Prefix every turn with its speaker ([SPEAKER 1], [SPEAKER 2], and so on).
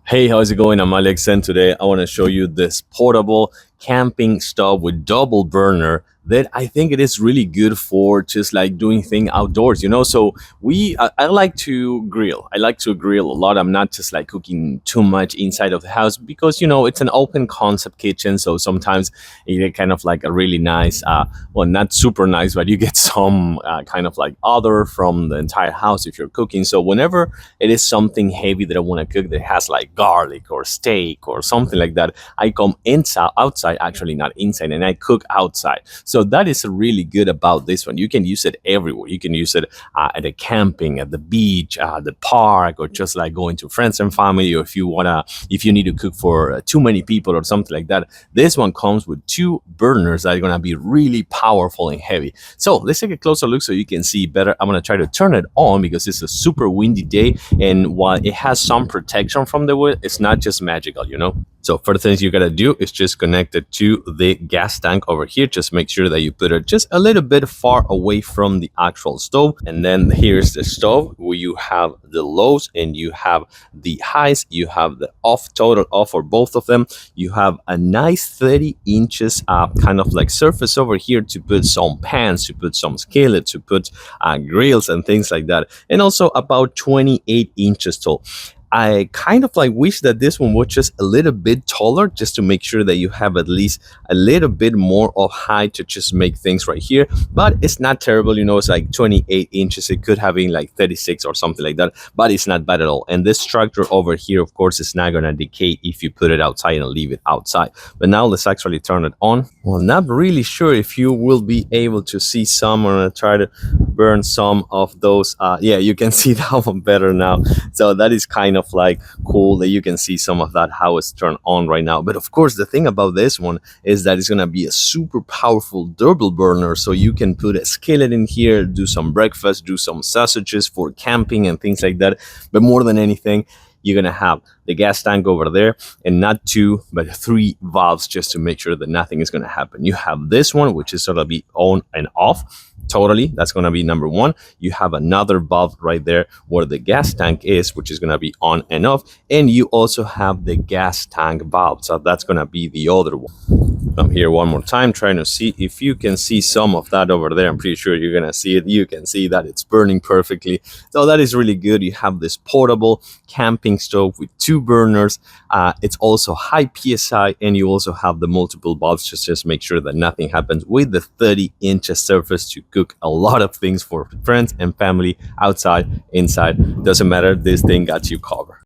[SPEAKER 1] Hey, how's it going? I'm Alex, and today I want to show you this portable camping stove with double burner that I think it is really good for just like doing thing outdoors. So I like to grill. I like to grill a lot. I'm not just like cooking too much inside of the house because it's an open concept kitchen. So sometimes you get kind of like a really nice, well, not super nice, but you get some kind of like odor from the entire house if you're cooking. So whenever it is something heavy that I want to cook that has like garlic or steak or something like that, I come inside, outside, actually not inside, and I cook outside. So that is really good about this one. You can use it everywhere. You can use it at the camping, at the beach, the park, or just like going to friends and family, or if you need to cook for too many people or something like that. This one comes with two burners that are gonna be really powerful and heavy. So let's take a closer look so you can see better. I'm gonna try to turn it on because it's a super windy day, and while it has some protection from the wind, it's not just magical. So first things you gotta do is just connect it to the gas tank over here. Just make sure that you put it just a little bit far away from the actual stove. And then here's the stove where you have the lows and you have the highs. You have the off, total off for both of them. You have a nice 30 inches kind of like surface over here to put some pans, to put some skillets, to put grills and things like that. And also about 28 inches tall. I kind of like wish that this one was just a little bit taller, just to make sure that you have at least a little bit more of height to just make things right here. But it's not terrible. It's like 28 inches. It could have been like 36 or something like that, but it's not bad at all. And this structure over here, of course, is not going to decay if you put it outside and leave it outside. But now let's actually turn it on. Well, not really sure if you will be able to see some. I'm going to try to burn some of those. Yeah, you can see that one better now. So that is kind of like cool that you can see some of that, how it's turned on right now. But of course, the thing about this one is that it's going to be a super powerful double burner. So you can put a skillet in here, do some breakfast, do some sausages for camping and things like that. But more than anything, you're going to have the gas tank over there, and not two but three valves, just to make sure that nothing is going to happen. You have this one, which is going to be on and off totally. That's going to be number one. You have another valve right there where the gas tank is, which is going to be on and off. And you also have the gas tank valve, so that's going to be the other one. I'm here one more time trying to see if you can see some of that over there. I'm pretty sure you're gonna see it. You can see that it's burning perfectly. So that is really good. You have this portable camping stove with two burners. It's also high PSI, and you also have the multiple bulbs. Just make sure that nothing happens with the 30-inch surface to cook a lot of things for friends and family, outside, inside. Doesn't matter. This thing got you covered.